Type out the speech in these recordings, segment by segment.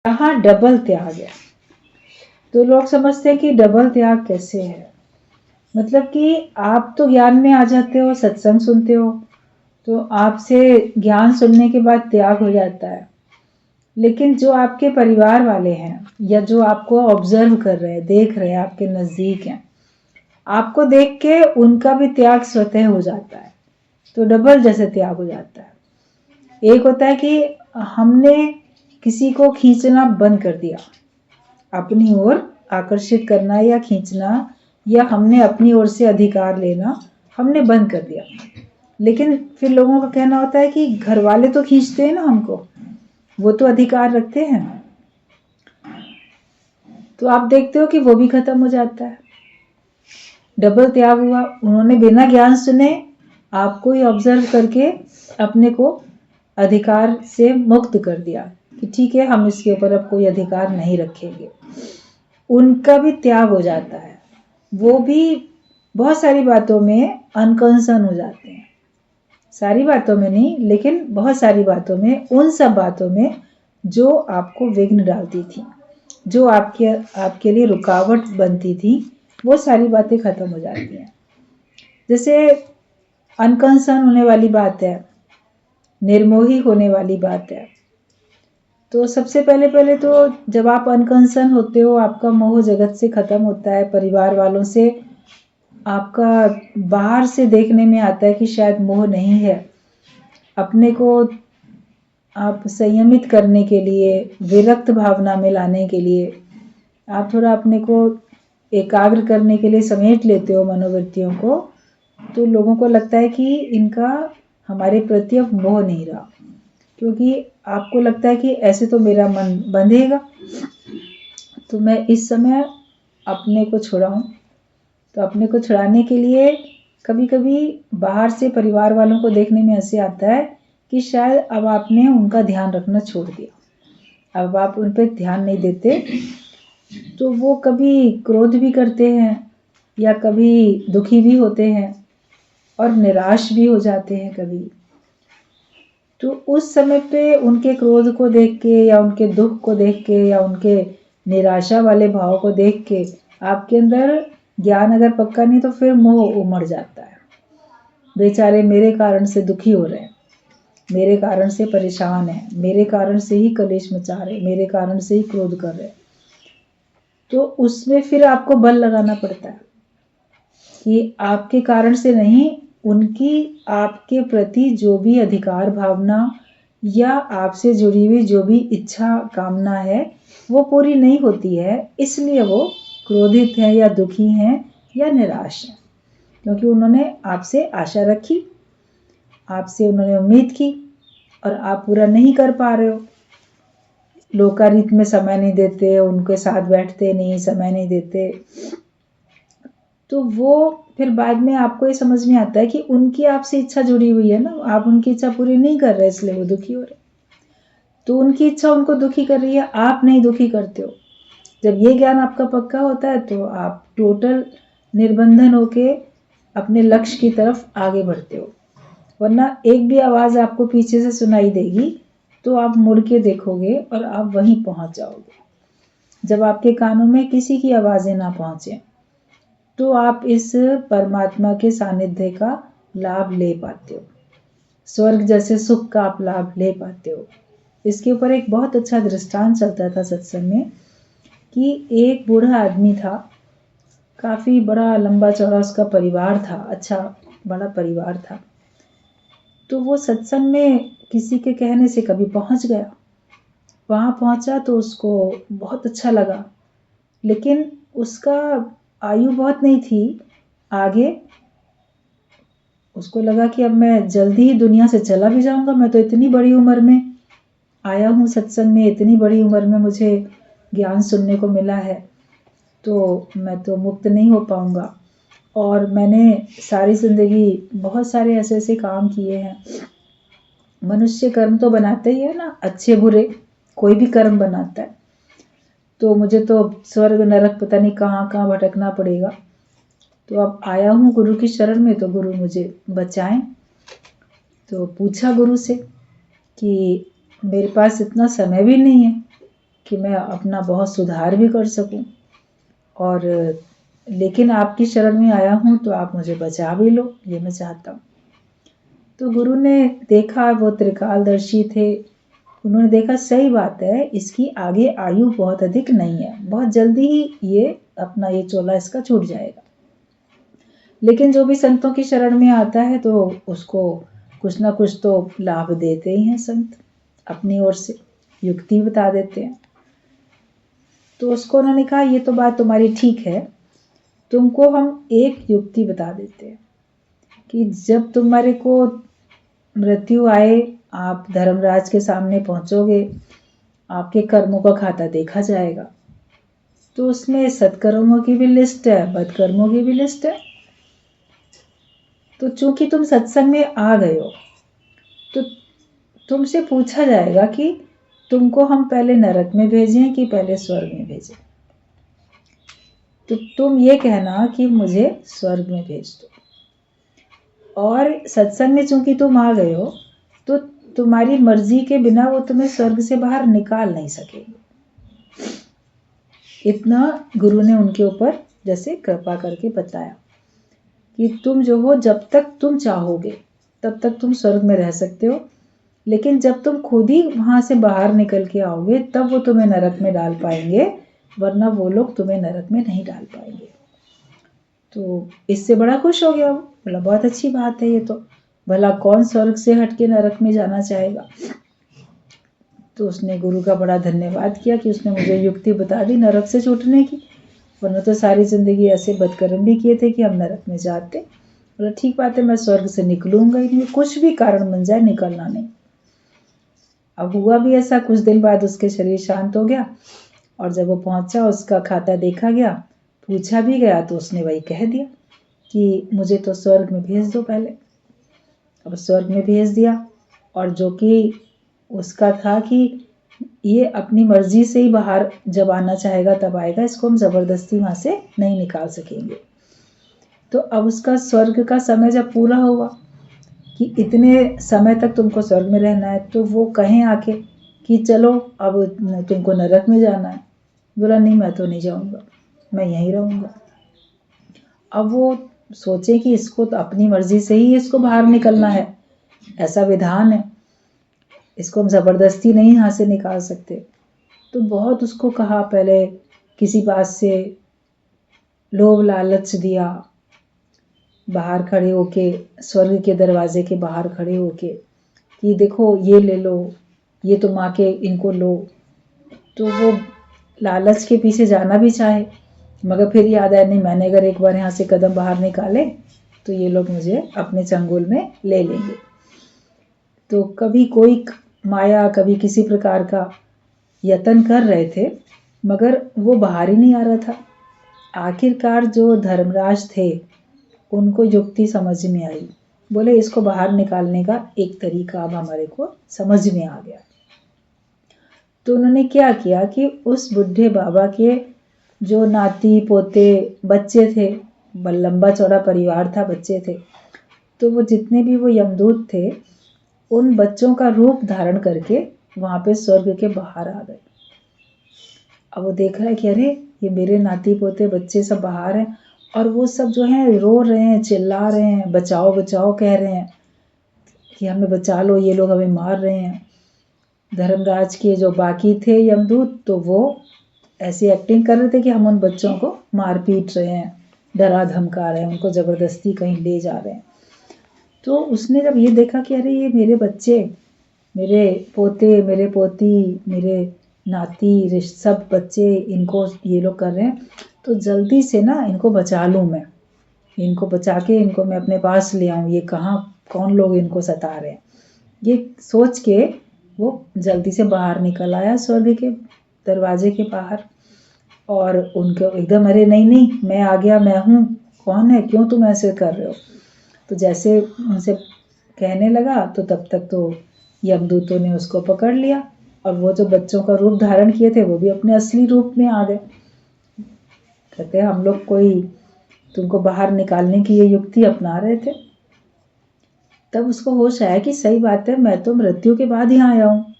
यहाँ डबल त्याग है। तो लोग समझते हैं कि डबल त्याग कैसे है, मतलब कि आप तो ज्ञान में आ जाते हो, सत्संग सुनते हो, तो आपसे ज्ञान सुनने के बाद त्याग हो जाता है। लेकिन जो आपके परिवार वाले हैं या जो आपको ऑब्जर्व कर रहे हैं, देख रहे हैं, आपके नज़दीक हैं, आपको देख के उनका भी त्याग स्वतः हो जाता है। तो डबल जैसे त्याग हो जाता है। एक होता है कि हमने किसी को खींचना बंद कर दिया, अपनी ओर आकर्षित करना या खींचना, या हमने अपनी ओर से अधिकार लेना हमने बंद कर दिया। लेकिन फिर लोगों का कहना होता है कि घर वाले तो खींचते हैं ना हमको, वो तो अधिकार रखते हैं। तो आप देखते हो कि वो भी खत्म हो जाता है। डबल त्याग हुआ। उन्होंने बिना ज्ञान सुने आपको ही ऑब्जर्व करके अपने को अधिकार से मुक्त कर दिया कि ठीक है, हम इसके ऊपर अब कोई अधिकार नहीं रखेंगे। उनका भी त्याग हो जाता है। वो भी बहुत सारी बातों में अनकंसर्न हो जाते हैं, सारी बातों में नहीं, लेकिन बहुत सारी बातों में, उन सब बातों में जो आपको विघ्न डालती थी, जो आपके लिए रुकावट बनती थी, वो सारी बातें खत्म हो जाती हैं। जैसे अनकंसर्न होने वाली बात है, निर्मोही होने वाली बात है। तो सबसे पहले तो जब आप अनकंसर्न होते हो, आपका मोह जगत से खत्म होता है, परिवार वालों से आपका बाहर से देखने में आता है कि शायद मोह नहीं है। अपने को आप संयमित करने के लिए, विरक्त भावना में लाने के लिए, आप थोड़ा अपने को एकाग्र करने के लिए समेट लेते हो मनोवृत्तियों को, तो लोगों को लगता है कि इनका हमारे प्रति अब मोह नहीं रहा, क्योंकि आपको लगता है कि ऐसे तो मेरा मन बंधेगा, तो मैं इस समय अपने को छुड़ाऊं। तो अपने को छुड़ाने के लिए कभी कभी बाहर से परिवार वालों को देखने में ऐसे आता है कि शायद अब आपने उनका ध्यान रखना छोड़ दिया, अब आप उन पर ध्यान नहीं देते। तो वो कभी क्रोध भी करते हैं या कभी दुखी भी होते हैं और निराश भी हो जाते हैं कभी। तो उस समय पे उनके क्रोध को देख के या उनके दुख को देख के या उनके निराशा वाले भाव को देख के आपके अंदर ज्ञान अगर पक्का नहीं तो फिर मोह उमड़ जाता है। बेचारे मेरे कारण से दुखी हो रहे हैं, मेरे कारण से परेशान है, मेरे कारण से ही कलेश मचा रहे, मेरे कारण से ही क्रोध कर रहे। तो उसमें फिर आपको बल लगाना पड़ता है कि आपके कारण से नहीं, उनकी आपके प्रति जो भी अधिकार भावना या आपसे जुड़ी हुई जो भी इच्छा कामना है वो पूरी नहीं होती है, इसलिए वो क्रोधित है या दुखी हैं या निराश है, क्योंकि उन्होंने आपसे आशा रखी, आपसे उन्होंने उम्मीद की और आप पूरा नहीं कर पा रहे हो। लोकारीत में समय नहीं देते, उनके साथ बैठते नहीं, समय नहीं देते, तो वो फिर बाद में आपको ये समझ में आता है कि उनकी आपसे इच्छा जुड़ी हुई है ना, आप उनकी इच्छा पूरी नहीं कर रहे इसलिए वो दुखी हो रहे। तो उनकी इच्छा उनको दुखी कर रही है, आप नहीं दुखी करते हो। जब ये ज्ञान आपका पक्का होता है तो आप टोटल निर्बंधन होके अपने लक्ष्य की तरफ आगे बढ़ते हो। वरना एक भी आवाज़ आपको पीछे से सुनाई देगी तो आप मुड़ के देखोगे और आप वहीं पहुंच जाओगे। जब आपके कानों में किसी की आवाज़ें ना पहुंचे तो आप इस परमात्मा के सानिध्य का लाभ ले पाते हो, स्वर्ग जैसे सुख का आप लाभ ले पाते हो। इसके ऊपर एक बहुत अच्छा दृष्टांत चलता था सत्संग में कि एक बूढ़ा आदमी था, काफ़ी बड़ा लंबा चौड़ा उसका परिवार था, अच्छा बड़ा परिवार था। तो वो सत्संग में किसी के कहने से कभी पहुंच गया, वहाँ पहुंचा तो उसको बहुत अच्छा लगा, लेकिन उसका आयु बहुत नहीं थी आगे। उसको लगा कि अब मैं जल्दी ही दुनिया से चला भी जाऊंगा, मैं तो इतनी बड़ी उम्र में आया हूँ सत्संग में, इतनी बड़ी उम्र में मुझे ज्ञान सुनने को मिला है, तो मैं तो मुक्त नहीं हो पाऊंगा। और मैंने सारी ज़िंदगी बहुत सारे ऐसे ऐसे काम किए हैं। मनुष्य कर्म तो बनाते ही है ना, अच्छे बुरे कोई भी कर्म बनाता है, तो मुझे तो स्वर्ग नरक पता नहीं कहाँ कहाँ भटकना पड़ेगा। तो अब आया हूँ गुरु की शरण में, तो गुरु मुझे बचाएं। तो पूछा गुरु से कि मेरे पास इतना समय भी नहीं है कि मैं अपना बहुत सुधार भी कर सकूं, और लेकिन आपकी शरण में आया हूँ तो आप मुझे बचा भी लो, ये मैं चाहता हूँ। तो गुरु ने देखा, वो त्रिकालदर्शी थे, उन्होंने देखा सही बात है, इसकी आगे आयु बहुत अधिक नहीं है, बहुत जल्दी ही ये अपना ये चोला इसका छूट जाएगा। लेकिन जो भी संतों की शरण में आता है तो उसको कुछ ना कुछ तो लाभ देते ही हैं संत, अपनी ओर से युक्ति बता देते हैं। तो उसको उन्होंने कहा ये तो बात तुम्हारी ठीक है, तुमको हम एक युक्ति बता देते हैं कि जब तुम्हारे को मृत्यु आए, आप धर्मराज के सामने पहुंचोगे, आपके कर्मों का खाता देखा जाएगा। तो उसमें सत्कर्मों की भी लिस्ट है, बदकर्मों की भी लिस्ट है। तो चूंकि तुम सत्संग में आ गए हो तो तुमसे पूछा जाएगा कि तुमको हम पहले नरक में भेजें कि पहले स्वर्ग में भेजें। तो तुम ये कहना कि मुझे स्वर्ग में भेज दो। और सत्संग में चूंकि तुम आ गए हो तो तुम्हारी मर्जी के बिना वो तुम्हें स्वर्ग से बाहर निकाल नहीं सकेंगे। इतना गुरु ने उनके ऊपर जैसे कृपा करके बताया कि तुम जो हो, जब तक तुम चाहोगे तब तक तुम स्वर्ग में रह सकते हो, लेकिन जब तुम खुद ही वहां से बाहर निकल के आओगे तब वो तुम्हें नरक में डाल पाएंगे, वरना वो लोग तुम्हें नरक में नहीं डाल पाएंगे। तो इससे बड़ा खुश हो गया वो, बोला बहुत अच्छी बात है ये तो, भला कौन स्वर्ग से हटके नरक में जाना चाहेगा। तो उसने गुरु का बड़ा धन्यवाद किया कि उसने मुझे युक्ति बता दी नरक से छूटने की, वरना तो सारी जिंदगी ऐसे बदकर्म भी किए थे कि हम नरक में जाते। बोला ठीक बात है, मैं स्वर्ग से निकलूंगा ही नहीं, कुछ भी कारण बन जाए निकलना नहीं। अब हुआ भी ऐसा, कुछ दिन बाद उसके शरीर शांत हो गया, और जब वो पहुंचा उसका खाता देखा गया, पूछा भी गया, तो उसने वही कह दिया कि मुझे तो स्वर्ग में भेज दो पहले। अब स्वर्ग में भेज दिया, और जो कि उसका था कि ये अपनी मर्जी से ही बाहर जब आना चाहेगा तब आएगा, इसको हम जबरदस्ती वहां से नहीं निकाल सकेंगे। तो अब उसका स्वर्ग का समय जब पूरा हुआ कि इतने समय तक तुमको स्वर्ग में रहना है, तो वो कहें आके कि चलो अब तुमको नरक में जाना है। बोला नहीं, मैं तो नहीं जाऊंगा, मैं यहीं रहूंगा। अब वो सोचे कि इसको तो अपनी मर्जी से ही इसको बाहर निकलना है, ऐसा विधान है, इसको हम जबरदस्ती नहीं यहाँ से निकाल सकते। तो बहुत उसको कहा, पहले किसी बात से लोभ लालच दिया, बाहर खड़े होके, स्वर्ग के दरवाजे के बाहर खड़े होके कि देखो ये ले लो, ये तुम आके इनको लो। तो वो लालच के पीछे जाना भी चाहे, मगर फिर याद आया नहीं, मैंने अगर एक बार यहाँ से कदम बाहर निकाले तो ये लोग मुझे अपने चंगुल में ले लेंगे। तो कभी कोई माया, कभी किसी प्रकार का यत्न कर रहे थे, मगर वो बाहर ही नहीं आ रहा था। आखिरकार जो धर्मराज थे उनको युक्ति समझ में आई, बोले इसको बाहर निकालने का एक तरीका अब हमारे को समझ में आ गया। तो उन्होंने क्या किया कि उस बुढ़े बाबा के जो नाती पोते बच्चे थे, लंबा चौड़ा परिवार था, बच्चे थे, तो वो जितने भी वो यमदूत थे उन बच्चों का रूप धारण करके वहां पे स्वर्ग के बाहर आ गए। अब वो देख रहा है कि अरे ये मेरे नाती पोते बच्चे सब बाहर हैं, और वो सब जो हैं रो रहे हैं, चिल्ला रहे हैं, बचाओ बचाओ कह रहे हैं कि हमें बचा लो, ये लोग हमें मार रहे हैं। धर्मराज के जो बाकी थे यमदूत, तो वो ऐसी एक्टिंग कर रहे थे कि हम उन बच्चों को मार पीट रहे हैं, डरा धमका रहे हैं, उनको जबरदस्ती कहीं ले जा रहे हैं। तो उसने जब ये देखा कि अरे ये मेरे बच्चे, मेरे पोते, मेरे पोती, मेरे नाती, सब बच्चे इनको ये लोग कर रहे हैं, तो जल्दी से ना इनको बचा लूँ मैं, इनको बचा के इनको मैं अपने पास ले आऊँ, ये कहाँ कौन लोग इनको सता रहे हैं, ये सोच के वो जल्दी से बाहर निकल आया स्वर्ग के दरवाजे के बाहर। और उनको एकदम अरे नहीं नहीं, मैं आ गया, मैं हूँ, कौन है, क्यों तुम ऐसे कर रहे हो। तो जैसे उनसे कहने लगा तो तब तक तो यमदूतों ने उसको पकड़ लिया, और वो जो बच्चों का रूप धारण किए थे वो भी अपने असली रूप में आ गए। कहते हैं हम लोग कोई तुमको बाहर निकालने की ये युक्ति अपना रहे थे। तब उसको होश आया कि सही बात है, मैं तो मृत्यु के बाद यहाँ आया हूँ,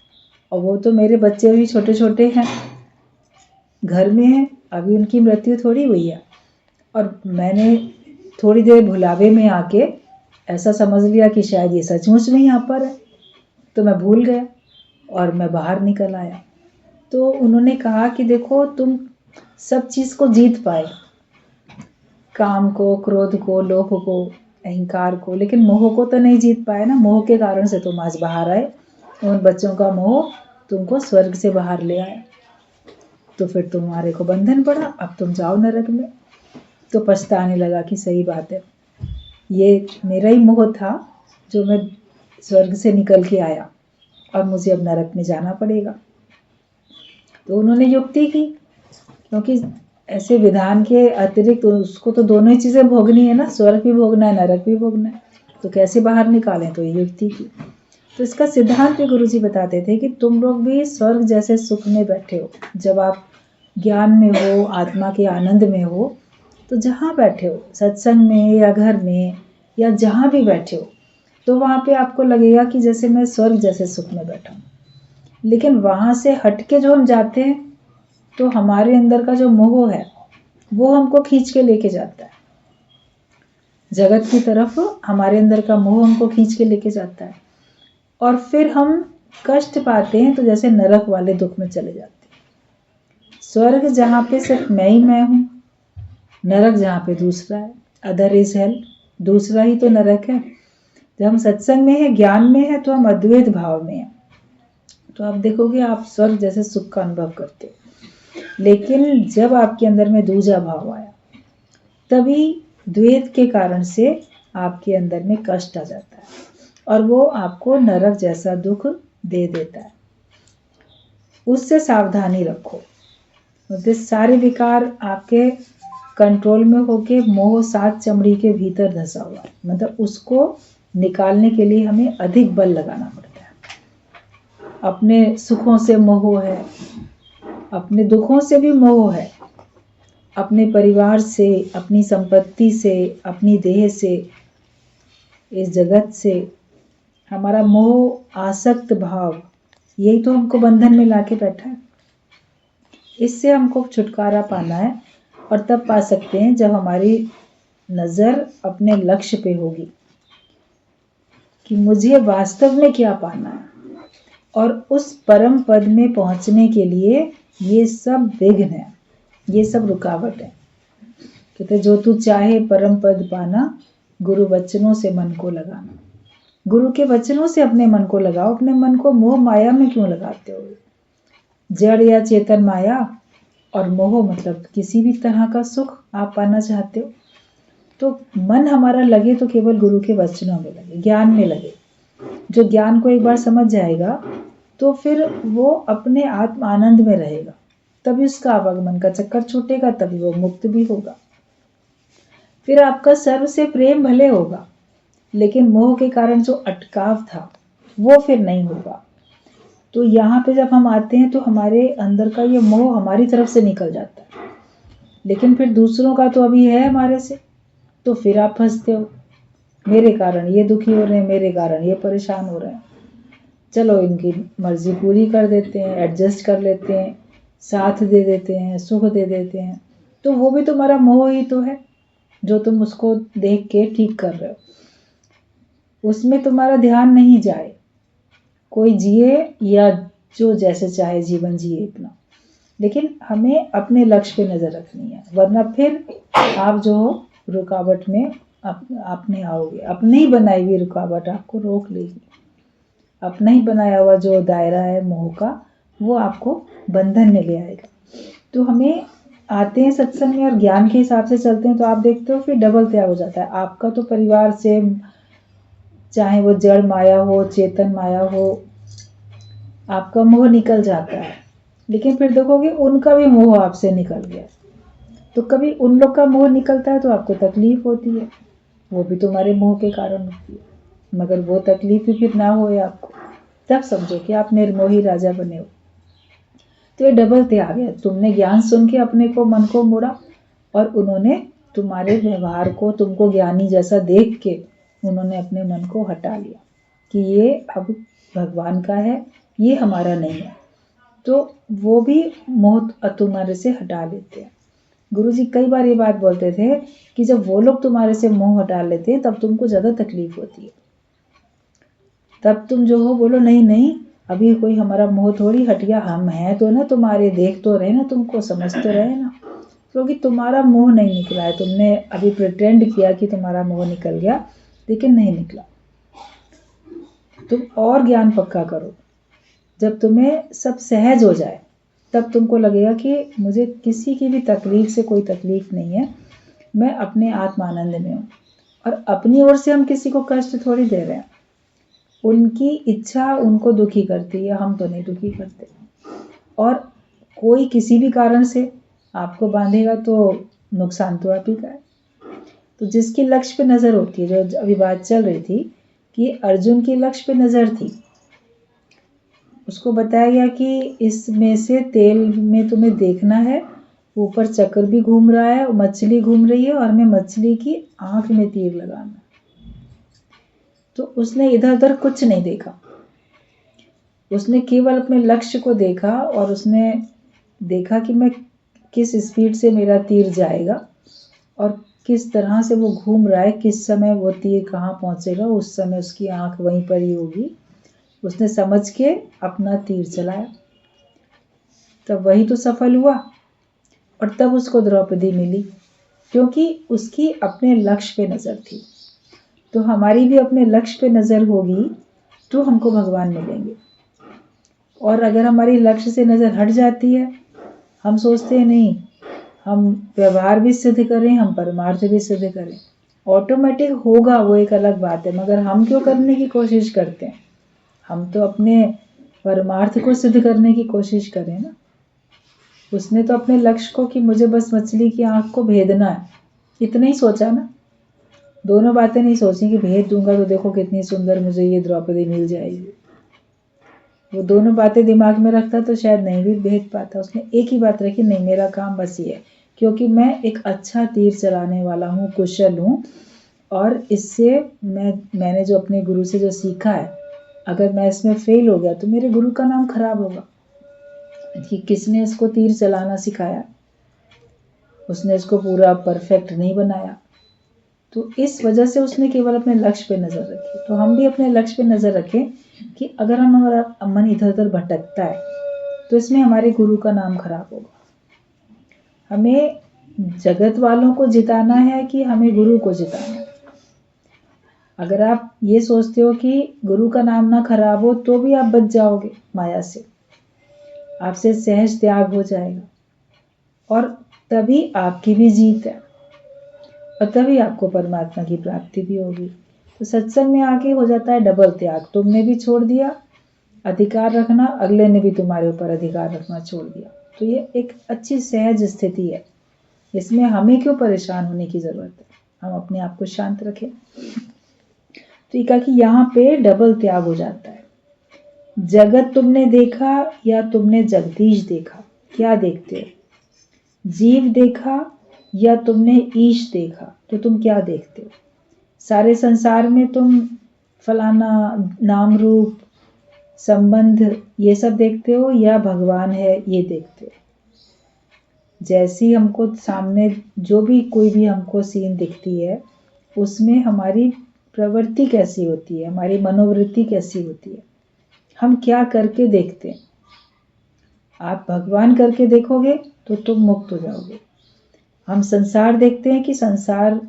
और वो तो मेरे बच्चे भी छोटे छोटे हैं, घर में है, अभी उनकी मृत्यु थोड़ी हुई है, और मैंने थोड़ी देर भुलावे में आके ऐसा समझ लिया कि शायद ये सचमुच में यहाँ पर है, तो मैं भूल गया और मैं बाहर निकल आया। तो उन्होंने कहा कि देखो, तुम सब चीज़ को जीत पाए, काम को, क्रोध को, लोभ को, अहंकार को, लेकिन मोह को तो नहीं जीत पाए ना। मोह के कारण से तुम आज बाहर आए, उन बच्चों का मोह तुमको स्वर्ग से बाहर ले आया, तो फिर तुम्हारे को बंधन पड़ा, अब तुम जाओ नरक में। तो पछताने लगा कि सही बात है, ये मेरा ही मोह था जो मैं स्वर्ग से निकल के आया और मुझे अब नरक में जाना पड़ेगा। तो उन्होंने युक्ति की, क्योंकि ऐसे विधान के अतिरिक्त उसको तो दोनों ही चीज़ें भोगनी है ना, स्वर्ग भी भोगना है, नरक भी भोगना है, तो कैसे बाहर निकालें, तो ये युक्ति की। तो इसका सिद्धांत भी गुरुजी बताते थे कि तुम लोग भी स्वर्ग जैसे सुख में बैठे हो। जब आप ज्ञान में हो, आत्मा के आनंद में हो, तो जहाँ बैठे हो, सत्संग में या घर में या जहाँ भी बैठे हो, तो वहाँ पे आपको लगेगा कि जैसे मैं स्वर्ग जैसे सुख में बैठा हूँ। लेकिन वहाँ से हट के जो हम जाते हैं, तो हमारे अंदर का जो मोह है वो हमको खींच के लेके जाता है जगत की तरफ। हमारे अंदर का मोह हमको खींच के लेके जाता है और फिर हम कष्ट पाते हैं, तो जैसे नरक वाले दुख में चले जाते हैं। स्वर्ग जहाँ पे सिर्फ मैं ही मैं हूँ, नरक जहाँ पे दूसरा है, अदर इज हेल, दूसरा ही तो नरक है। जब हम सत्संग में है, ज्ञान में है, तो हम अद्वैत भाव में हैं, तो आप देखोगे आप स्वर्ग जैसे सुख का अनुभव करते हो। लेकिन जब आपके अंदर में दूजा भाव आया, तभी द्वैत के कारण से आपके अंदर में कष्ट आ जाता है और वो आपको नरक जैसा दुख दे देता है। उससे सावधानी रखो। मतलब सारे विकार आपके कंट्रोल में होके मोह सात चमड़ी के भीतर धंसा हुआ है, मतलब उसको निकालने के लिए हमें अधिक बल लगाना पड़ता है। अपने सुखों से मोह है, अपने दुखों से भी मोह है, अपने परिवार से, अपनी संपत्ति से, अपनी देह से, इस जगत से हमारा मोह, आसक्त भाव, यही तो हमको बंधन में लाके बैठा है। इससे हमको छुटकारा पाना है और तब पा सकते हैं जब हमारी नज़र अपने लक्ष्य पे होगी कि मुझे वास्तव में क्या पाना है। और उस परम पद में पहुंचने के लिए ये सब विघ्न है, ये सब रुकावट है। कहते जो तू चाहे परम पद पाना, गुरु वचनों से मन को लगाना। गुरु के वचनों से अपने मन को लगाओ। अपने मन को मोह माया में क्यों लगाते हो? जड़ या चेतन माया और मोह मतलब किसी भी तरह का सुख आप पाना चाहते हो, तो मन हमारा लगे तो केवल गुरु के वचनों में लगे, ज्ञान में लगे। जो ज्ञान को एक बार समझ जाएगा तो फिर वो अपने आत्म आनंद में रहेगा, तभी उसका आवागमन का चक्कर छूटेगा, तभी वो मुक्त भी होगा। फिर आपका सर्व से प्रेम भले होगा, लेकिन मोह के कारण जो अटकाव था वो फिर नहीं होगा। तो यहाँ पे जब हम आते हैं तो हमारे अंदर का ये मोह हमारी तरफ से निकल जाता है, लेकिन फिर दूसरों का तो अभी है हमारे से, तो फिर आप फंसते हो, मेरे कारण ये दुखी हो रहे हैं, मेरे कारण ये परेशान हो रहे हैं, चलो इनकी मर्जी पूरी कर देते हैं, एडजस्ट कर लेते हैं, साथ दे देते हैं, सुख दे देते हैं। तो वो भी तुम्हारा मोह ही तो है जो तुम उसको देख के ठीक कर रहे हो। उसमें तुम्हारा ध्यान नहीं जाए, कोई जिए या जो जैसे चाहे जीवन जिए अपना, लेकिन हमें अपने लक्ष्य पे नजर रखनी है, वरना फिर आप जो रुकावट में अपने आओगे। अपने ही बनाई हुई रुकावट आपको रोक लेगी। अपना ही बनाया हुआ जो दायरा है मोह का, वो आपको बंधन में ले आएगा। तो हमें आते हैं सत्संग में और ज्ञान के हिसाब से चलते हैं, तो आप देखते हो फिर डबल त्याग हो जाता है आपका। तो परिवार से, चाहे वो जड़ माया हो, चेतन माया हो, आपका मोह निकल जाता है। लेकिन फिर देखोगे उनका भी मोह आपसे निकल गया। तो कभी उन लोग का मोह निकलता है तो आपको तकलीफ होती है, वो भी तुम्हारे मोह के कारण होती है। मगर वो तकलीफ भी फिर ना होए आपको, तब समझो कि आप निर्मोही राजा बने हो। तो ये डबल त्याग है। तुमने ज्ञान सुन के अपने को, मन को मोड़ा, और उन्होंने तुम्हारे व्यवहार को, तुमको ज्ञानी जैसा देख के उन्होंने अपने मन को हटा लिया कि ये अब भगवान का है, ये हमारा नहीं है। तो वो भी मोह तुम्हारे से हटा लेते हैं। गुरुजी कई बार ये बात बोलते थे कि जब वो लोग तुम्हारे से मोह हटा लेते हैं तब तुमको ज़्यादा तकलीफ होती है। तब तुम जो हो बोलो नहीं नहीं, अभी कोई हमारा मोह थोड़ी हट गया, हम हैं तो ना तुम्हारे, देख तो रहे ना तुमको, समझ तो रहे ना, क्योंकि तुम्हारा मोह नहीं निकला है। तुमने अभी प्रिटेंड किया कि तुम्हारा मोह निकल गया, लेकिन नहीं निकला। तुम और ज्ञान पक्का करो। जब तुम्हें सब सहज हो जाए तब तुमको लगेगा कि मुझे किसी की भी तकलीफ से कोई तकलीफ नहीं है, मैं अपने आत्मानंद में हूँ। और अपनी ओर से हम किसी को कष्ट थोड़ी दे रहे हैं, उनकी इच्छा उनको दुखी करती है, हम तो नहीं दुखी करते। और कोई किसी भी कारण से आपको बांधेगा तो नुकसान तो आप ही का है। तो जिसकी लक्ष्य पे नज़र होती है, जो अभी बात चल रही थी कि अर्जुन की लक्ष्य पे नज़र थी, उसको बताया गया कि इसमें से तेल में तुम्हें देखना है, ऊपर चक्र भी घूम रहा है, मछली घूम रही है, और हमें मछली की आंख में तीर लगाना। तो उसने इधर उधर कुछ नहीं देखा, उसने केवल अपने लक्ष्य को देखा और उसने देखा कि मैं किस स्पीड से मेरा तीर जाएगा और किस तरह से वो घूम रहा है, किस समय वो तीर कहाँ पहुँचेगा, उस समय उसकी आंख वहीं पर ही होगी। उसने समझ के अपना तीर चलाया, तब वही तो सफल हुआ। और तब उसको द्रौपदी मिली, क्योंकि उसकी अपने लक्ष्य पे नज़र थी। तो हमारी भी अपने लक्ष्य पे नज़र होगी तो हमको भगवान मिलेंगे। और अगर हमारी लक्ष्य से नज़र हट जाती है, हम सोचते हैं नहीं हम व्यवहार भी सिद्ध करें, हम परमार्थ भी सिद्ध करें, ऑटोमेटिक होगा, वो एक अलग बात है। मगर हम क्यों करने की कोशिश करते हैं? हम तो अपने परमार्थ को सिद्ध करने की कोशिश करें ना। उसने तो अपने लक्ष्य को कि मुझे बस मछली की आंख को भेदना है, इतना ही सोचा ना। दोनों बातें नहीं सोची कि भेद दूंगा तो देखो कितनी सुंदर मुझे ये द्रौपदी मिल जाएगी। वो दोनों बातें दिमाग में रखता तो शायद नहीं भी भेद पाता। उसने एक ही बात रखी, नहीं मेरा काम बस ये है, क्योंकि मैं एक अच्छा तीर चलाने वाला हूँ, कुशल हूँ, और इससे मैंने जो अपने गुरु से जो सीखा है, अगर मैं इसमें फेल हो गया तो मेरे गुरु का नाम खराब होगा कि किसने इसको तीर चलाना सिखाया, उसने इसको पूरा परफेक्ट नहीं बनाया। तो इस वजह से उसने केवल अपने लक्ष्य पे नज़र रखी। तो हम भी अपने लक्ष्य पे नज़र रखें कि अगर हमारा मन इधर उधर भटकता है तो इसमें हमारे गुरु का नाम खराब होगा। हमें जगत वालों को जिताना है कि हमें गुरु को जिताना है। अगर आप ये सोचते हो कि गुरु का नाम ना खराब हो तो भी आप बच जाओगे माया से, आपसे सहज त्याग हो जाएगा और तभी आपकी भी जीत है और तभी आपको परमात्मा की प्राप्ति भी होगी। तो सत्संग में आके हो जाता है डबल त्याग। तुमने भी छोड़ दिया अधिकार रखना, अगले ने भी तुम्हारे ऊपर अधिकार रखना छोड़ दिया। तो ये एक अच्छी सहज स्थिति है, इसमें हमें क्यों परेशान होने की ज़रूरत है, हम अपने आप को शांत रखें। तो ये कहा कि यहाँ पे डबल त्याग हो जाता है। जगत तुमने देखा या तुमने जगदीश देखा, क्या देखते हो? जीव देखा या तुमने ईश देखा, तो तुम क्या देखते हो? सारे संसार में तुम फलाना नाम रूप संबंध ये सब देखते हो या भगवान है ये देखते हो? जैसी हमको सामने जो भी कोई भी हमको सीन दिखती है उसमें हमारी प्रवृत्ति कैसी होती है, हमारी मनोवृत्ति कैसी होती है, हम क्या करके देखते हैं। आप भगवान करके देखोगे तो तुम मुक्त हो जाओगे। हम संसार देखते हैं कि संसार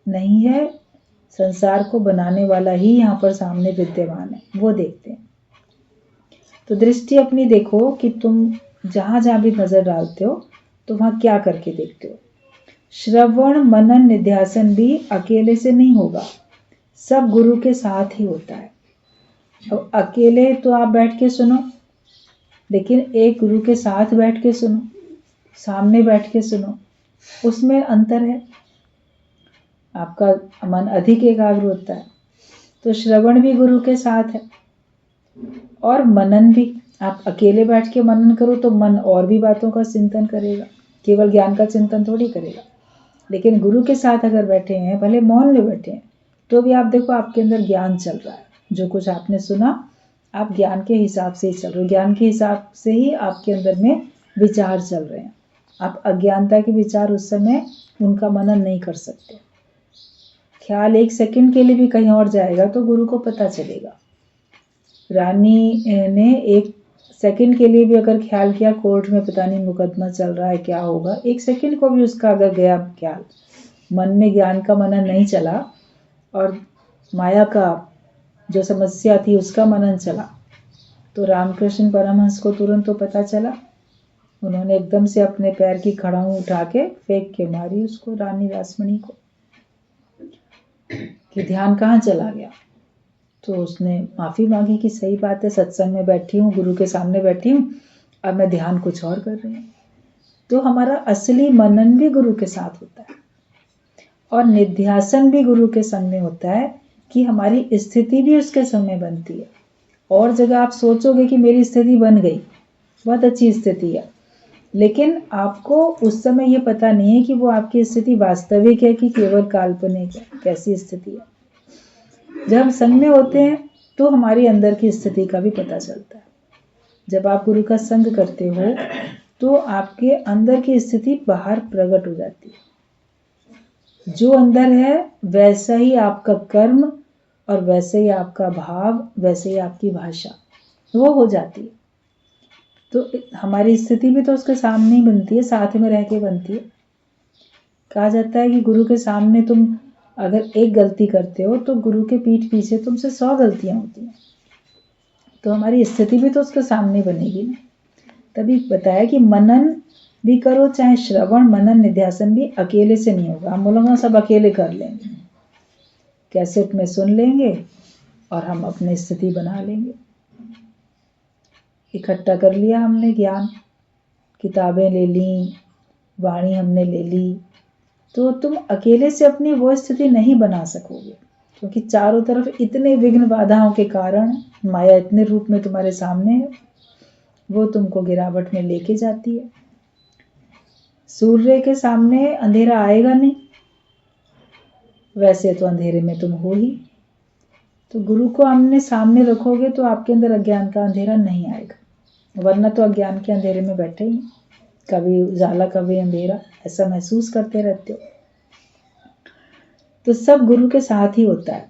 नहीं है, संसार को बनाने वाला ही यहाँ पर सामने विद्यमान है, वो देखते हैं। तो दृष्टि अपनी देखो कि तुम जहाँ जहाँ भी नज़र डालते हो तो वहाँ क्या करके देखते हो। श्रवण मनन निध्यासन भी अकेले से नहीं होगा, सब गुरु के साथ ही होता है। अब अकेले तो आप बैठ के सुनो, लेकिन एक गुरु के साथ बैठ के सुनो, सामने बैठ के सुनो, उसमें अंतर है, आपका मन अधिक एकाग्र होता है। तो श्रवण भी गुरु के साथ है और मनन भी। आप अकेले बैठ के मनन करो तो मन और भी बातों का चिंतन करेगा, केवल ज्ञान का चिंतन थोड़ी करेगा। लेकिन गुरु के साथ अगर बैठे हैं, भले मौन में बैठे हैं, तो भी आप देखो आपके अंदर ज्ञान चल रहा है। जो कुछ आपने सुना आप ज्ञान के हिसाब से ही चल रहे हो, ज्ञान के हिसाब से ही आपके अंदर में विचार चल रहे हैं। आप अज्ञानता के विचार उस समय उनका मनन नहीं कर सकते। ख्याल 1 सेकंड के लिए भी कहीं और जाएगा तो गुरु को पता चलेगा। रानी ने 1 सेकंड के लिए भी अगर ख्याल किया कोर्ट में पता नहीं मुकदमा चल रहा है क्या होगा, 1 सेकंड को भी उसका अगर गया ख्याल, मन में ज्ञान का मनन नहीं चला और माया का जो समस्या थी उसका मनन चला, तो रामकृष्ण परमहंस को तुरंत तो पता चला। उन्होंने एकदम से अपने पैर की खड़ाऊ उठा के फेंक के मारी उसको, रानी रासमणी को, कि ध्यान कहाँ चला गया। तो उसने माफ़ी मांगी कि सही बात है, सत्संग में बैठी हूँ, गुरु के सामने बैठी हूँ, अब मैं ध्यान कुछ और कर रही हूँ। तो हमारा असली मनन भी गुरु के साथ होता है और निध्यासन भी गुरु के संग में होता है कि हमारी स्थिति भी उसके समय बनती है। और जगह आप सोचोगे कि मेरी स्थिति बन गई, बहुत अच्छी स्थिति है, लेकिन आपको उस समय ये पता नहीं है कि वो आपकी स्थिति वास्तविक है कि केवल काल्पनिक है, कैसी स्थिति है। जब हम संग में होते हैं तो हमारी अंदर की स्थिति का भी पता चलता है। जब आप गुरु का संग करते हो तो आपके अंदर की स्थिति बाहर प्रकट हो जाती है। जो अंदर है वैसा ही आपका कर्म और वैसे ही आपका भाव, वैसे ही आपकी भाषा वो हो जाती है। तो हमारी स्थिति भी तो उसके सामने ही बनती है, साथ में रह के बनती है। कहा जाता है कि गुरु के सामने तुम अगर एक गलती करते हो तो गुरु के पीठ पीछे तुमसे 100 गलतियां होती हैं। तो हमारी स्थिति भी तो उसके सामने बनेगी ना। तभी बताया कि मनन भी करो, चाहे श्रवण मनन निध्यासन भी अकेले से नहीं होगा। हम बोलोगे सब अकेले कर लेंगे, कैसेट में सुन लेंगे और हम अपनी स्थिति बना लेंगे। इकट्ठा कर लिया हमने ज्ञान, किताबें ले ली, वाणी हमने ले ली, तो तुम अकेले से अपनी वो स्थिति नहीं बना सकोगे, क्योंकि चारों तरफ इतने विघ्न बाधाओं के कारण माया इतने रूप में तुम्हारे सामने है, वो तुमको गिरावट में लेके जाती है। सूर्य के सामने अंधेरा आएगा नहीं, वैसे तो अंधेरे में तुम हो ही। तो गुरु को आमने सामने रखोगे तो आपके अंदर अज्ञान का अंधेरा नहीं आएगा, वरना तो अज्ञान के अंधेरे में बैठे ही, कभी उजाला कभी अंधेरा, ऐसा महसूस करते रहते हो। तो सब गुरु के साथ ही होता है।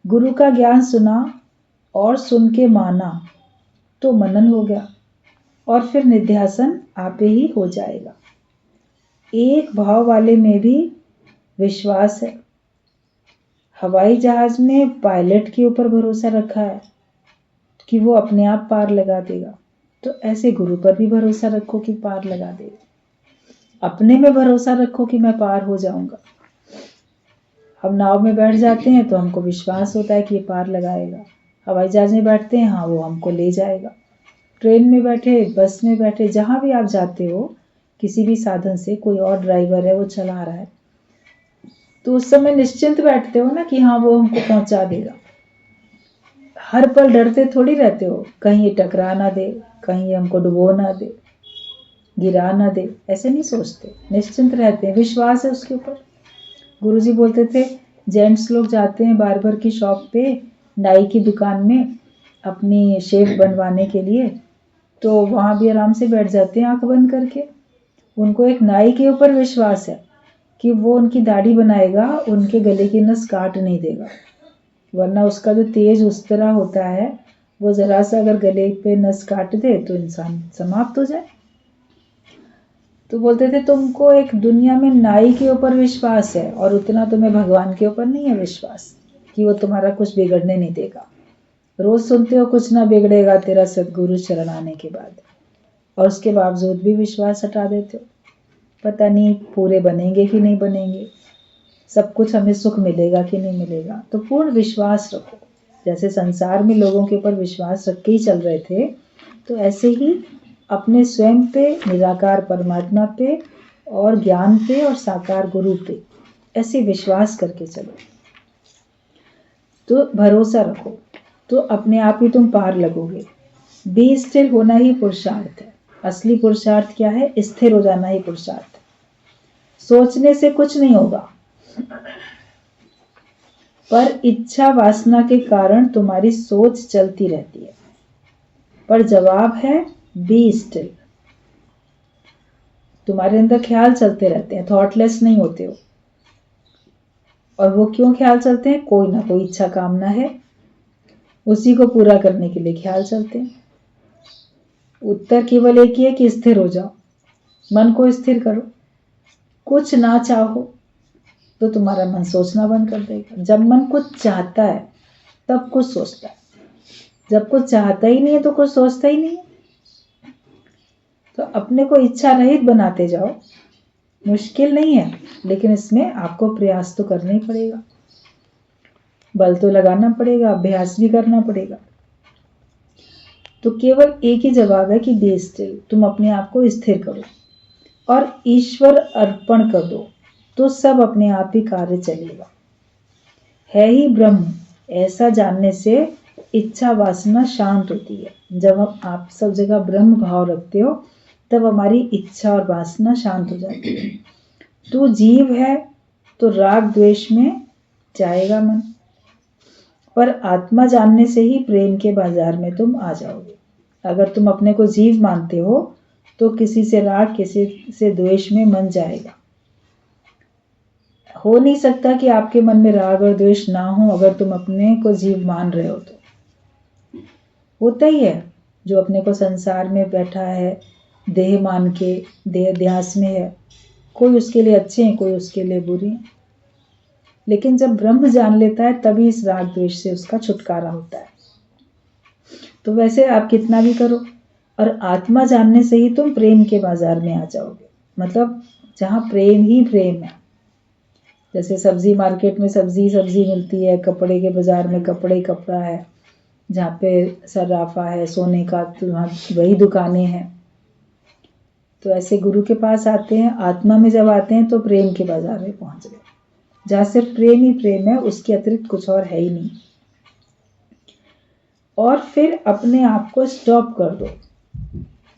गुरु का ज्ञान सुना और सुन के माना तो मनन हो गया और फिर निध्यासन आपे ही हो जाएगा। एक भाव वाले में भी विश्वास है। हवाई जहाज में पायलट के ऊपर भरोसा रखा है कि वो अपने आप पार लगा देगा, तो ऐसे गुरु पर भी भरोसा रखो कि पार लगा देगा। अपने में भरोसा रखो कि मैं पार हो जाऊंगा। हम नाव में बैठ जाते हैं तो हमको विश्वास होता है कि ये पार लगाएगा। हवाई जहाज में बैठते हैं, हाँ वो हमको ले जाएगा। ट्रेन में बैठे, बस में बैठे, जहाँ भी आप जाते हो, किसी भी साधन से कोई और ड्राइवर है वो चला रहा है, तो उस समय निश्चिंत बैठते हो ना कि हाँ वो हमको पहुंचा देगा। हर पल डरते थोड़ी रहते हो कहीं ये टकरा ना दे, कहीं ये हमको डुबो ना दे, गिरा ना दे, ऐसे नहीं सोचते, निश्चिंत रहते हैं, विश्वास है उसके ऊपर। गुरुजी बोलते थे जेंट्स लोग जाते हैं बार्बर की शॉप पे, नाई की दुकान में अपनी शेव बनवाने के लिए, तो वहाँ भी आराम से बैठ जाते हैं आंख बंद करके। उनको एक नाई के ऊपर विश्वास है कि वो उनकी दाढ़ी बनाएगा, उनके गले की नस काट नहीं देगा, वरना उसका जो तेज उस तरह होता है, वो जरा सा अगर गले पे नस काट दे तो इंसान समाप्त हो जाए। तो बोलते थे तुमको एक दुनिया में नाई के ऊपर विश्वास है और उतना तुम्हें भगवान के ऊपर नहीं है विश्वास कि वो तुम्हारा कुछ बिगड़ने नहीं देगा। रोज सुनते हो कुछ ना बिगड़ेगा तेरा सदगुरु शरण आने के बाद, और उसके बावजूद भी विश्वास हटा देते हो। पता नहीं पूरे बनेंगे कि नहीं बनेंगे, सब कुछ हमें सुख मिलेगा कि नहीं मिलेगा। तो पूर्ण विश्वास रखो। जैसे संसार में लोगों के ऊपर विश्वास रख के ही चल रहे थे, तो ऐसे ही अपने स्वयं पे, निराकार परमात्मा पे और ज्ञान पे और साकार गुरु पे ऐसे विश्वास करके चलो। तो भरोसा रखो तो अपने आप ही तुम पार लगोगे। बी स्थिर होना ही पुरुषार्थ है। असली पुरुषार्थ क्या है? स्थिर हो जाना ही पुरुषार्थ है। सोचने से कुछ नहीं होगा, पर इच्छा वासना के कारण तुम्हारी सोच चलती रहती है। पर जवाब है बी स्टिल। तुम्हारे अंदर ख्याल चलते रहते हैं, थॉटलेस नहीं होते हो। और वो क्यों ख्याल चलते हैं? कोई ना कोई इच्छा कामना है, उसी को पूरा करने के लिए ख्याल चलते हैं। उत्तर केवल एक ही है कि स्थिर हो जाओ, मन को स्थिर करो। कुछ ना चाहो तो तुम्हारा मन सोचना बंद कर देगा। जब मन कुछ चाहता है तब कुछ सोचता है, जब कुछ चाहता ही नहीं है तो कुछ सोचता ही नहीं है। तो अपने को इच्छा रहित बनाते जाओ। मुश्किल नहीं है, लेकिन इसमें आपको प्रयास तो करना ही पड़ेगा, बल तो लगाना पड़ेगा, अभ्यास भी करना पड़ेगा। तो केवल एक ही जवाब है कि बी स्टिल। तुम अपने आप को स्थिर करो और ईश्वर अर्पण कर दो, तो सब अपने आप ही कार्य चलेगा। है ही ब्रह्म, ऐसा जानने से इच्छा वासना शांत होती है। जब हम आप सब जगह ब्रह्म भाव रखते हो तब हमारी इच्छा और वासना शांत हो जाती है। तू जीव है तो राग द्वेष में जाएगा मन, पर आत्मा जानने से ही प्रेम के बाजार में तुम आ जाओगे। अगर तुम अपने को जीव मानते हो तो किसी से राग, किसी से द्वेष में मन जाएगा। हो नहीं सकता कि आपके मन में राग और द्वेष ना हो अगर तुम अपने को जीव मान रहे हो तो। होता ही है, जो अपने को संसार में बैठा है देह मान के, देह ध्यास में है, कोई उसके लिए अच्छे हैं, कोई उसके लिए बुरे हैं। लेकिन जब ब्रह्म जान लेता है तभी इस राग द्वेष से उसका छुटकारा होता है। तो वैसे आप कितना भी करो, और आत्मा जानने से ही तुम प्रेम के बाजार में आ जाओगे। मतलब जहाँ प्रेम ही प्रेम है। जैसे सब्जी मार्केट में सब्जी मिलती है, कपड़े के बाजार में कपड़े ही कपड़ा है, जहाँ पे सर्राफा है सोने का, तो वहाँ वही दुकानें हैं। तो ऐसे गुरु के पास आते हैं, आत्मा में जब आते हैं तो प्रेम के बाजार में पहुंच गए, जहाँ सिर्फ प्रेम ही प्रेम है, उसके अतिरिक्त कुछ और है ही नहीं। और फिर अपने आप को स्टॉप कर दो,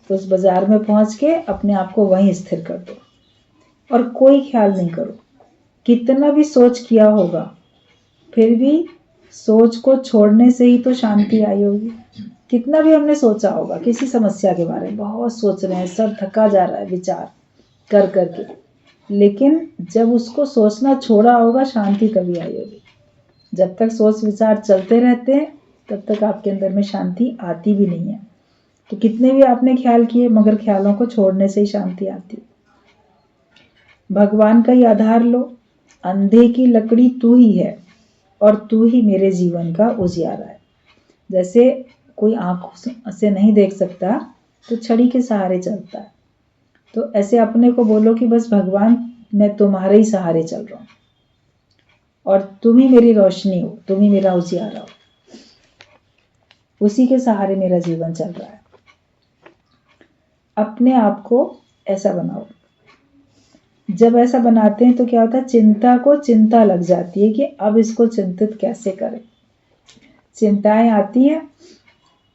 उस बाजार में पहुंच के अपने आप को वहीं स्थिर कर दो और कोई ख्याल नहीं करो। कितना भी सोच किया होगा, फिर भी सोच को छोड़ने से ही तो शांति आई होगी। कितना भी हमने सोचा होगा किसी समस्या के बारे में, बहुत सोच रहे हैं, सर थका जा रहा है विचार कर करके, लेकिन जब उसको सोचना छोड़ा होगा शांति तभी आई होगी। जब तक सोच विचार चलते रहते हैं तब तक आपके अंदर में शांति आती भी नहीं है। तो कितने भी आपने ख्याल किए, मगर ख्यालों को छोड़ने से ही शांति आती है। भगवान का ही आधार लो। अंधे की लकड़ी तू ही है और तू ही मेरे जीवन का उजियारा है। जैसे कोई आंखों से नहीं देख सकता तो छड़ी के सहारे चलता है, तो ऐसे अपने को बोलो कि बस भगवान मैं तुम्हारे ही सहारे चल रहा हूँ और तुम ही मेरी रोशनी हो, तुम ही मेरा उजियारा हो, उसी के सहारे मेरा जीवन चल रहा है। अपने आप को ऐसा बनाओ। जब ऐसा बनाते हैं तो क्या होता है, चिंता को चिंता लग जाती है कि अब इसको चिंतित कैसे करें। चिंताएं आती हैं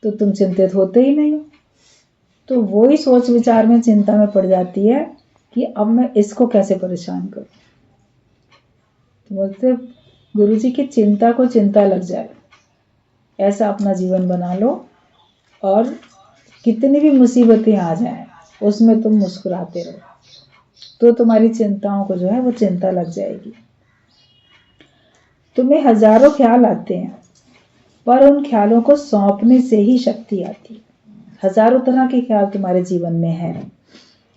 तो तुम चिंतित होते ही नहीं हो, तो वो ही सोच विचार में चिंता में पड़ जाती है कि अब मैं इसको कैसे परेशान करूं। तो बोलते गुरुजी की चिंता को चिंता लग जाए, ऐसा अपना जीवन बना लो और कितनी भी मुसीबतें आ जाएं उसमें तुम मुस्कुराते रहो, तो तुम्हारी चिंताओं को जो है वो चिंता लग जाएगी। तुम्हें हजारों ख्याल आते हैं, पर उन ख्यालों को सौंपने से ही शक्ति आती है। हजारों तरह के ख्याल तुम्हारे जीवन में है,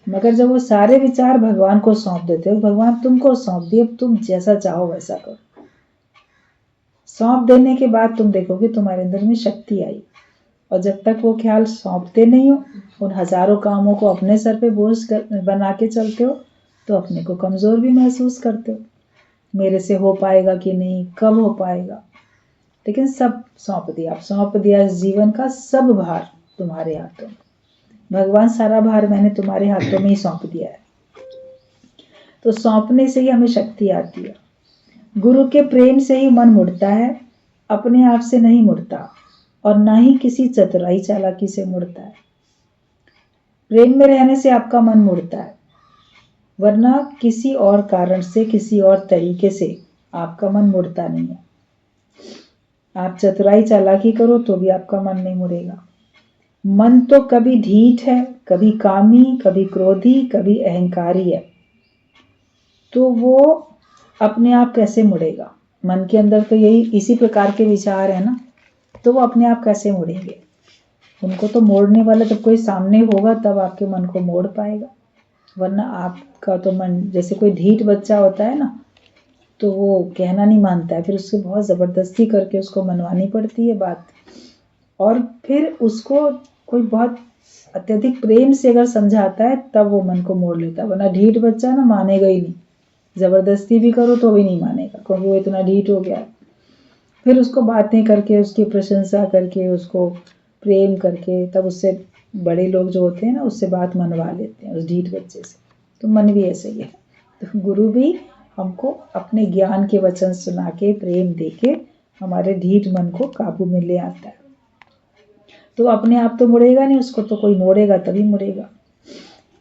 मगर जब वो सारे विचार भगवान को सौंप देते हो, भगवान तुमको सौंप दिए, अब तुम जैसा चाहो वैसा करो। सौंप देने के बाद तुम देखोगे तुम्हारे अंदर में शक्ति आई। और जब तक वो ख्याल सौंपते नहीं हो, उन हजारों कामों को अपने सर पे बोझ बना के चलते हो, तो अपने को कमजोर भी महसूस करते हो। मेरे से हो पाएगा कि नहीं, कब हो पाएगा। लेकिन सब सौंप दिया, आप सौंप दिया इस जीवन का सब भार तुम्हारे हाथों में। भगवान सारा भार मैंने तुम्हारे हाथों में ही सौंप दिया है। तो सौंपने से ही हमें शक्ति आती है। गुरु के प्रेम से ही मन मुड़ता है, अपने आप से नहीं मुड़ता, और ना ही किसी चतुराई चालाकी से मुड़ता है। प्रेम में रहने से आपका मन मुड़ता है, वरना किसी और कारण से, किसी और तरीके से आपका मन मुड़ता नहीं है। आप चतुराई चालाकी करो तो भी आपका मन नहीं मुड़ेगा। मन तो कभी ढीठ है, कभी कामी, कभी क्रोधी, कभी अहंकारी है, तो वो अपने आप कैसे मुड़ेगा? मन के अंदर तो यही इसी प्रकार के विचार है ना, तो वो अपने आप कैसे मुड़ेंगे? उनको तो मोड़ने वाला जब कोई सामने होगा तब आपके मन को मोड़ पाएगा, वरना आपका तो मन जैसे कोई ढीठ बच्चा होता है ना, तो वो कहना नहीं मानता है, फिर उससे बहुत ज़बरदस्ती करके उसको मनवानी पड़ती है बात, और फिर उसको कोई बहुत अत्यधिक प्रेम से अगर समझाता है तब वो मन को मोड़ लेता है, वरना ढीठ बच्चा ना मानेगा ही नहीं, ज़बरदस्ती भी करो तो भी नहीं मानेगा, क्योंकि वो इतना ढीठ हो गया है। फिर उसको बातें करके, उसकी प्रशंसा करके, उसको प्रेम करके, तब उससे बड़े लोग जो होते हैं ना, उससे बात मनवा लेते हैं उस ढीठ बच्चे से। तो मन भी ऐसे ही है, तो गुरु भी हमको अपने ज्ञान के वचन सुना के, प्रेम दे के हमारे ढीठ मन को काबू में ले आता है। तो अपने आप तो मुड़ेगा नहीं, उसको तो कोई मोड़ेगा तभी मुड़ेगा।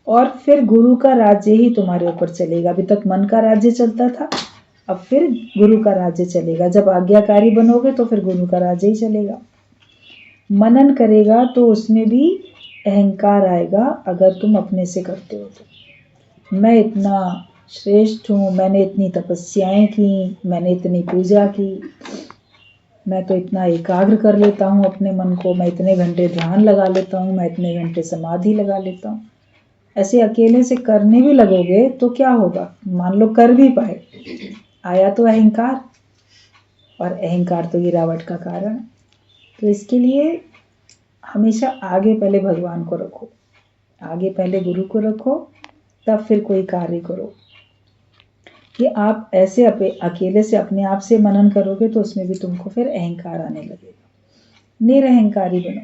और फिर गुरु का राज्य ही तुम्हारे ऊपर चलेगा। अभी तक मन का राज्य चलता था, अब फिर गुरु का राज्य चलेगा। जब आज्ञाकारी बनोगे तो फिर गुरु का राज्य ही चलेगा। मनन करेगा तो उसमें भी अहंकार आएगा, अगर तुम अपने से करते हो तो। मैं इतना श्रेष्ठ हूँ, मैंने इतनी तपस्याएं की, मैंने इतनी पूजा की, मैं तो इतना एकाग्र कर लेता हूँ अपने मन को, मैं इतने घंटे ध्यान लगा लेता हूँ, मैं इतने घंटे समाधि लगा लेता हूँ। ऐसे अकेले से करने भी लगोगे तो क्या होगा? मान लो कर भी पाए, आया तो अहंकार, और अहंकार तो गिरावट का कारण है। तो इसके लिए हमेशा आगे पहले भगवान को रखो, आगे पहले गुरु को रखो, तब फिर कोई कार्य करो। कि आप ऐसे अकेले से अपने आप से मनन करोगे तो उसमें भी तुमको फिर अहंकार आने लगेगा। निरअहंकारी बनो।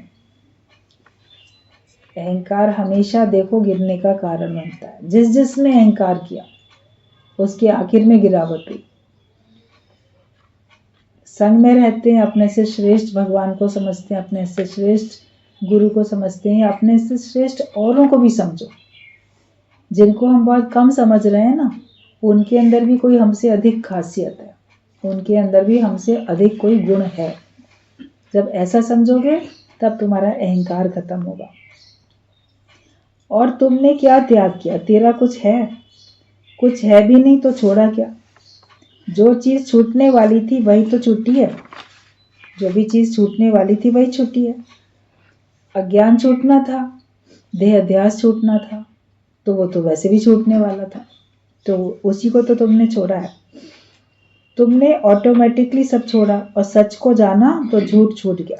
अहंकार हमेशा देखो गिरने का कारण बनता है। जिस जिसने अहंकार किया उसके आखिर में गिरावट हुई। संग में रहते हैं, अपने से श्रेष्ठ भगवान को समझते हैं, अपने से श्रेष्ठ गुरु को समझते हैं, अपने से श्रेष्ठ औरों को भी समझो। जिनको हम बहुत कम समझ रहे हैं ना, उनके अंदर भी कोई हमसे अधिक खासियत है, उनके अंदर भी हमसे अधिक कोई गुण है। जब ऐसा समझोगे तब तुम्हारा अहंकार खत्म होगा। और तुमने क्या त्याग किया? तेरा कुछ है? कुछ है भी नहीं तो छोड़ा क्या? जो चीज़ छूटने वाली थी वही तो छूटी है। जो भी चीज़ छूटने वाली थी वही छूटी है। अज्ञान छूटना था, देह अध्यास छूटना था, तो वो तो वैसे भी छूटने वाला था, तो उसी को तो तुमने छोड़ा है। तुमने ऑटोमेटिकली सब छोड़ा, और सच को जाना तो झूठ छूट गया।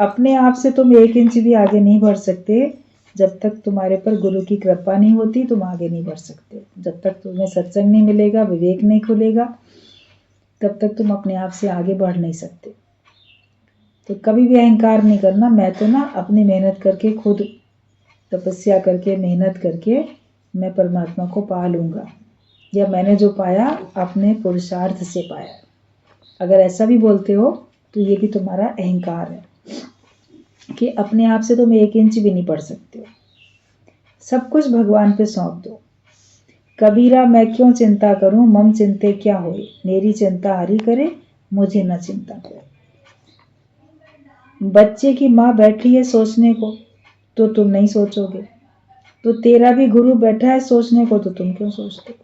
अपने आप से तुम 1 इंच भी आगे नहीं बढ़ सकते। जब तक तुम्हारे पर गुरु की कृपा नहीं होती तुम आगे नहीं बढ़ सकते। जब तक तुम्हें सत्संग नहीं मिलेगा, विवेक नहीं खुलेगा, तब तक तुम अपने आप से आगे बढ़ नहीं सकते। तो कभी भी अहंकार नहीं करना, मैं तो ना अपनी मेहनत करके, खुद तपस्या करके, मेहनत करके मैं परमात्मा को पा लूँगा, या मैंने जो पाया अपने पुरुषार्थ से पाया। अगर ऐसा भी बोलते हो तो ये भी तुम्हारा अहंकार है कि अपने आप से तुम 1 इंच भी नहीं बढ़ सकते हो। सब कुछ भगवान पे सौंप दो। कबीरा मैं क्यों चिंता करूं, मम चिंते क्या होए, मेरी चिंता हरि करे, मुझे न चिंता करे। बच्चे की माँ बैठी है सोचने को तो तुम नहीं सोचोगे, तो तेरा भी गुरु बैठा है सोचने को तो तुम क्यों सोचते हो?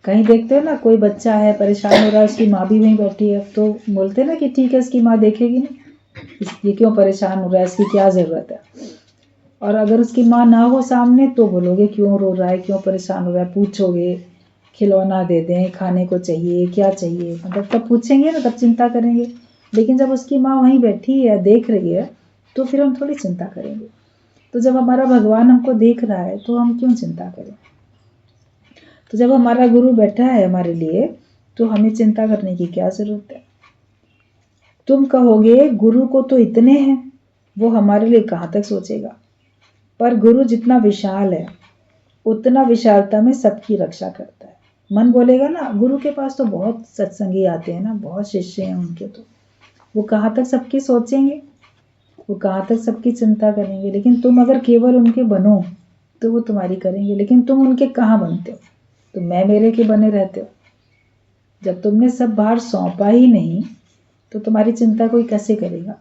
कहीं देखते हो ना, कोई बच्चा है परेशान हो रहा है, उसकी माँ भी वहीं बैठी है, तो बोलते ना कि ठीक है इसकी माँ देखेगी ना, ये क्यों परेशान हो रहा है, इसकी क्या ज़रूरत है। और अगर उसकी माँ ना हो सामने तो बोलोगे क्यों रो रहा है, क्यों परेशान हो रहा है, पूछोगे, खिलौना दे दें, खाने को चाहिए, क्या चाहिए, मतलब तब पूछेंगे ना, तब चिंता करेंगे। लेकिन जब उसकी माँ वहीं बैठी है, देख रही है, तो फिर हम थोड़ी चिंता करेंगे। तो जब हमारा भगवान हमको देख रहा है तो हम क्यों चिंता करें? तो जब हमारा गुरु बैठा है हमारे लिए तो हमें चिंता करने की क्या ज़रूरत है? तुम कहोगे गुरु को तो इतने हैं, वो हमारे लिए कहाँ तक सोचेगा। पर गुरु जितना विशाल है उतना विशालता में सबकी रक्षा करता है। मन बोलेगा ना, गुरु के पास तो बहुत सत्संगी आते हैं ना, बहुत शिष्य हैं उनके, तो वो कहाँ तक सबकी सोचेंगे, वो कहाँ तक सबकी चिंता करेंगे। लेकिन तुम अगर केवल उनके बनो तो वो तुम्हारी करेंगे, लेकिन तुम उनके कहाँ बनते हो? तो मैं मेरे के बने रहते हो। जब तुमने सब भार सौंपा ही नहीं तो तुम्हारी चिंता कोई कैसे करेगा?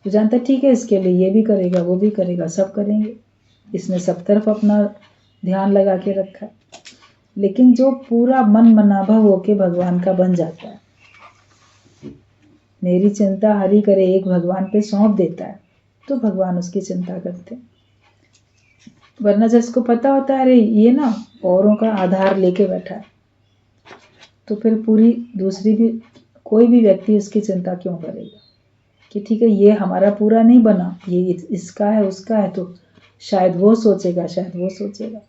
वो जानता है ठीक है, इसके लिए ये भी करेगा, वो भी करेगा, सब करेंगे, इसने सब तरफ अपना ध्यान लगा के रखा है। लेकिन जो पूरा मन मनाभव होके भगवान का बन जाता है, मेरी चिंता हरि करे, एक भगवान पे सौंप देता है, तो भगवान उसकी चिंता करते हैं। वरना जिसको पता होता है अरे ये ना औरों का आधार लेके बैठा है, तो फिर पूरी दूसरी भी कोई भी व्यक्ति उसकी चिंता क्यों करेगा कि ठीक है ये हमारा पूरा नहीं बना, ये इसका है उसका है, तो शायद वो सोचेगा, शायद वो सोचेगा।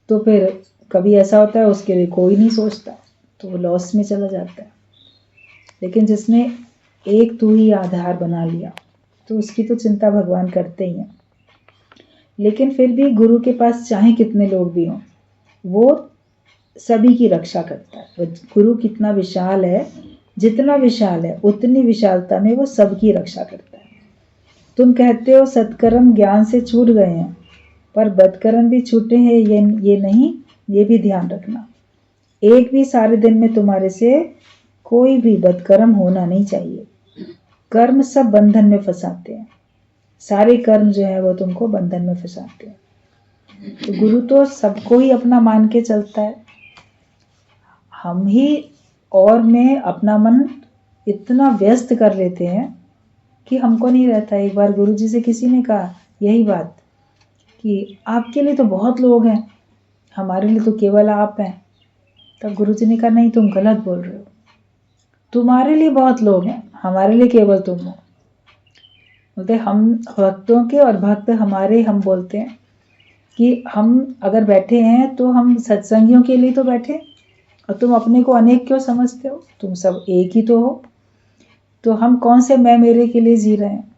तो फिर कभी ऐसा होता है उसके लिए कोई नहीं सोचता, तो वो लॉस में चला जाता है। लेकिन जिसने एक तू ही आधार बना लिया, तो उसकी तो चिंता भगवान करते ही हैं। लेकिन फिर भी गुरु के पास चाहे कितने लोग भी हों, वो सभी की रक्षा करता है। गुरु कितना विशाल है, जितना विशाल है उतनी विशालता में वो सबकी रक्षा करता है। तुम कहते हो सत्कर्म ज्ञान से छूट गए हैं, पर बदकर्म भी छूटे हैं ये नहीं, ये भी ध्यान रखना। एक भी सारे दिन में तुम्हारे से कोई भी बदकर्म होना नहीं चाहिए। कर्म सब बंधन में फंसाते हैं, सारे कर्म जो है वो तुमको बंधन में फंसाते हैं। तो गुरु तो सबको ही अपना मान के चलता है। हम ही और में अपना मन इतना व्यस्त कर लेते हैं कि हमको नहीं रहता। एक बार गुरु जी से किसी ने कहा यही बात कि आपके लिए तो बहुत लोग हैं, हमारे लिए तो केवल आप हैं। तब गुरु जी ने कहा नहीं, तुम गलत बोल रहे हो, तुम्हारे लिए बहुत लोग हैं, हमारे लिए केवल तुम हो। बोलते हम भक्तों के और भक्त हमारे, हम बोलते हैं कि हम अगर बैठे हैं तो हम सत्संगियों के लिए तो बैठे, और तुम अपने को अनेक क्यों समझते हो, तुम सब एक ही तो हो। तो हम कौन से मैं मेरे के लिए जी रहे हैं?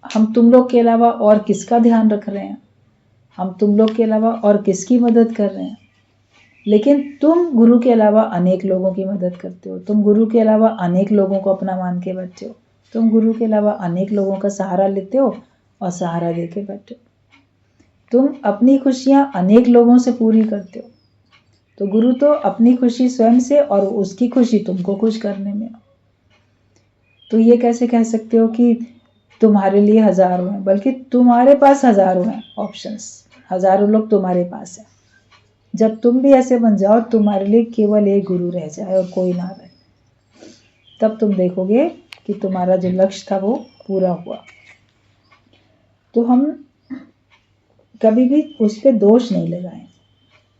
हम तुम लोग के अलावा और किसका ध्यान रख रहे हैं? हम तुम लोग के अलावा और किसकी मदद कर रहे हैं? लेकिन तुम गुरु के अलावा अनेक लोगों की मदद करते हो, तुम गुरु के अलावा अनेक लोगों को अपना मान के बैठे हो, तुम गुरु के अलावा अनेक लोगों का सहारा लेते हो और सहारा दे के बैठे हो, तुम अपनी खुशियां अनेक लोगों से पूरी करते हो। तो गुरु तो अपनी खुशी स्वयं से और उसकी खुशी तुमको खुश करने में। तो ये कैसे कह सकते हो कि तुम्हारे लिए हजारों हैं, बल्कि तुम्हारे पास हजारों हैं ऑप्शंस, हजारों लोग तुम्हारे पास हैं। जब तुम भी ऐसे बन जाओ, तुम्हारे लिए केवल एक गुरु रह जाए और कोई ना रहे, तब तुम देखोगे कि तुम्हारा जो लक्ष्य था वो पूरा हुआ। तो हम कभी भी उस पर दोष नहीं लगाएं,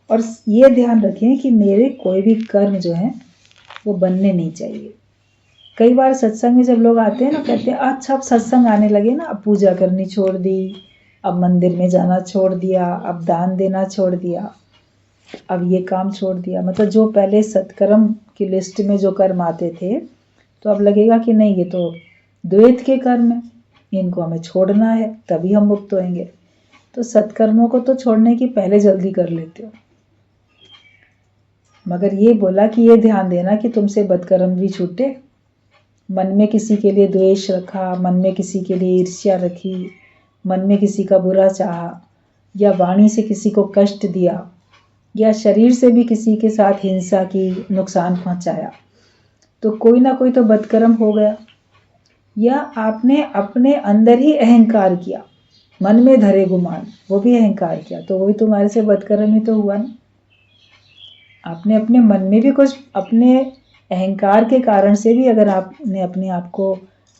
और ये ध्यान रखें कि मेरे कोई भी कर्म जो है वो बनने नहीं चाहिए। कई बार सत्संग में जब लोग आते हैं ना, कहते हैं अच्छा अब सत्संग आने लगे ना, अब पूजा करनी छोड़ दी, अब मंदिर में जाना छोड़ दिया, अब दान देना छोड़ दिया, अब ये काम छोड़ दिया। मतलब जो पहले सत्कर्म की लिस्ट में जो कर्म आते थे, तो अब लगेगा कि नहीं ये तो द्वैत के कर्म है, इनको हमें छोड़ना है, तभी हम मुक्त होंगे। तो सत्कर्मों को तो छोड़ने की पहले जल्दी कर लेते हो। मगर ये बोला कि ये ध्यान देना कि तुमसे बदकर्म भी छूटे। मन में किसी के लिए द्वेष रखा, मन में किसी के लिए ईर्ष्या रखी, मन में किसी का बुरा चाहा, या वाणी से किसी को कष्ट दिया, या शरीर से भी किसी के साथ हिंसा की, नुकसान पहुंचाया, तो कोई ना कोई तो बदकर्म हो गया। या आपने अपने अंदर ही अहंकार किया, मन में धरे गुमान, वो भी अहंकार किया, तो वही तुम्हारे से बदकर्म ही तो हुआ ना। आपने अपने मन में भी कुछ, अपने अहंकार के कारण से भी अगर आपने अपने आप को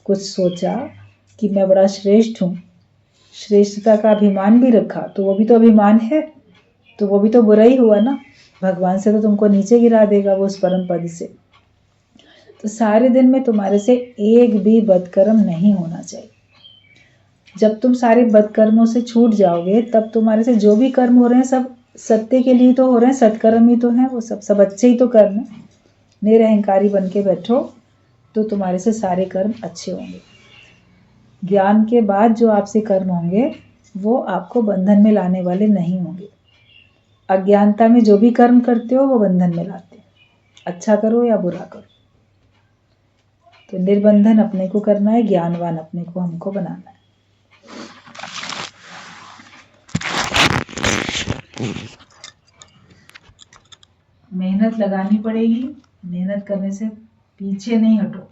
कुछ सोचा कि मैं बड़ा श्रेष्ठ हूँ, श्रेष्ठता का अभिमान भी रखा, तो वो भी तो अभिमान है, तो वो भी तो बुरा ही हुआ ना। भगवान से तो तुमको नीचे गिरा देगा वो उस परम पद से। तो सारे दिन में तुम्हारे से एक भी बदकर्म नहीं होना चाहिए। जब तुम सारे बदकर्मों से छूट जाओगे, तब तुम्हारे से जो भी कर्म हो रहे हैं सब सत्य के लिए तो हो रहे हैं, सत्कर्म ही तो हैं, वो सब अच्छे ही तो कर्म है। निरअहंकारी बन के बैठो तो तुम्हारे से सारे कर्म अच्छे होंगे। ज्ञान के बाद जो आपसे कर्म होंगे वो आपको बंधन में लाने वाले नहीं होंगे। अज्ञानता में जो भी कर्म करते हो वो बंधन में लाते हैं, अच्छा करो या बुरा करो। तो निर्बंधन अपने को करना है, ज्ञानवान अपने को हमको बनाना है। मेहनत लगानी पड़ेगी, मेहनत करने से पीछे नहीं हटो।